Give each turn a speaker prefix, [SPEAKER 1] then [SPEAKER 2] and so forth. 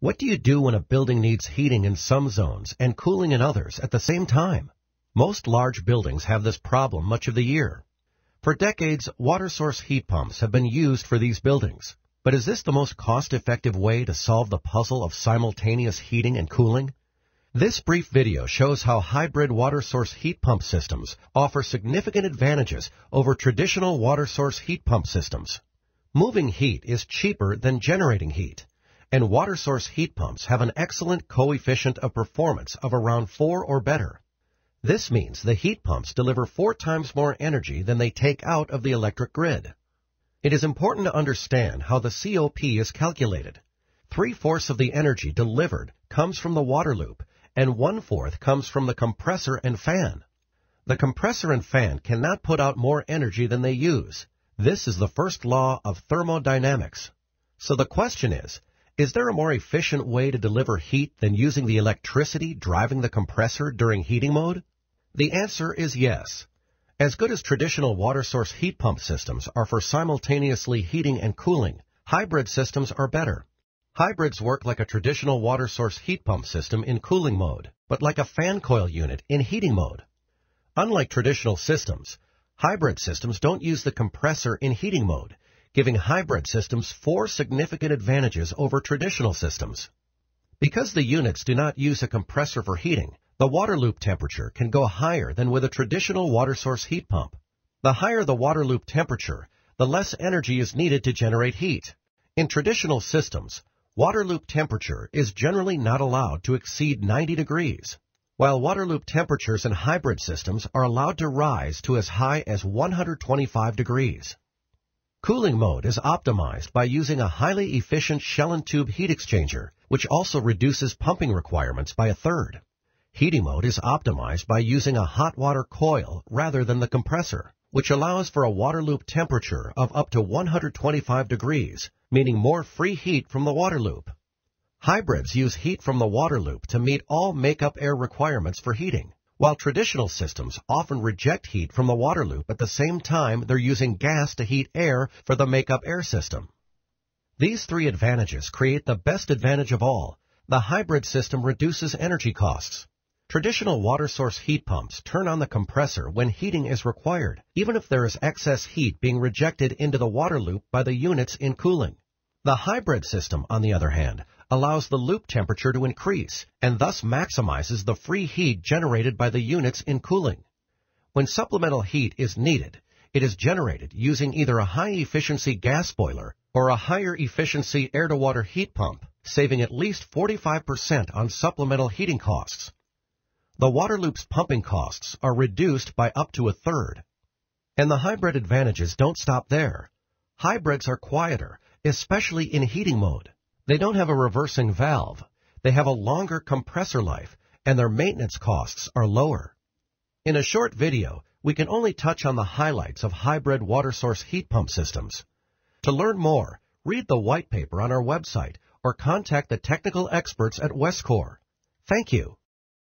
[SPEAKER 1] What do you do when a building needs heating in some zones and cooling in others at the same time? Most large buildings have this problem much of the year. For decades, water source heat pumps have been used for these buildings. But is this the most cost-effective way to solve the puzzle of simultaneous heating and cooling? This brief video shows how hybrid water source heat pump systems offer significant advantages over traditional water source heat pump systems. Moving heat is cheaper than generating heat, and water source heat pumps have an excellent coefficient of performance of around 4 or better. This means the heat pumps deliver 4 times more energy than they take out of the electric grid. It is important to understand how the COP is calculated. 3/4 of the energy delivered comes from the water loop, and 1/4 comes from the compressor and fan. The compressor and fan cannot put out more energy than they use. This is the first law of thermodynamics. So the question is there a more efficient way to deliver heat than using the electricity driving the compressor during heating mode? The answer is yes. As good as traditional water source heat pump systems are for simultaneously heating and cooling, hybrid systems are better. Hybrids work like a traditional water source heat pump system in cooling mode, but like a fan coil unit in heating mode. Unlike traditional systems, hybrid systems don't use the compressor in heating mode, giving hybrid systems 4 significant advantages over traditional systems. Because the units do not use a compressor for heating, the water loop temperature can go higher than with a traditional water source heat pump. The higher the water loop temperature, the less energy is needed to generate heat. In traditional systems, water loop temperature is generally not allowed to exceed 90 degrees, while water loop temperatures in hybrid systems are allowed to rise to as high as 125 degrees. Cooling mode is optimized by using a highly efficient shell and tube heat exchanger, which also reduces pumping requirements by 1/3. Heating mode is optimized by using a hot water coil rather than the compressor, which allows for a water loop temperature of up to 125 degrees, meaning more free heat from the water loop. Hybrids use heat from the water loop to meet all makeup air requirements for heating, while traditional systems often reject heat from the water loop at the same time they're using gas to heat air for the makeup air system. These 3 advantages create the best advantage of all. The hybrid system reduces energy costs. Traditional water source heat pumps turn on the compressor when heating is required, even if there is excess heat being rejected into the water loop by the units in cooling. The hybrid system, on the other hand, allows the loop temperature to increase and thus maximizes the free heat generated by the units in cooling. When supplemental heat is needed, it is generated using either a high-efficiency gas boiler or a higher-efficiency air-to-water heat pump, saving at least 45% on supplemental heating costs. The water loop's pumping costs are reduced by up to 1/3. And the hybrid advantages don't stop there. Hybrids are quieter, especially in heating mode. They don't have a reversing valve. They have a longer compressor life, and their maintenance costs are lower. In a short video, we can only touch on the highlights of hybrid water source heat pump systems. To learn more, read the white paper on our website or contact the technical experts at Westcor. Thank you.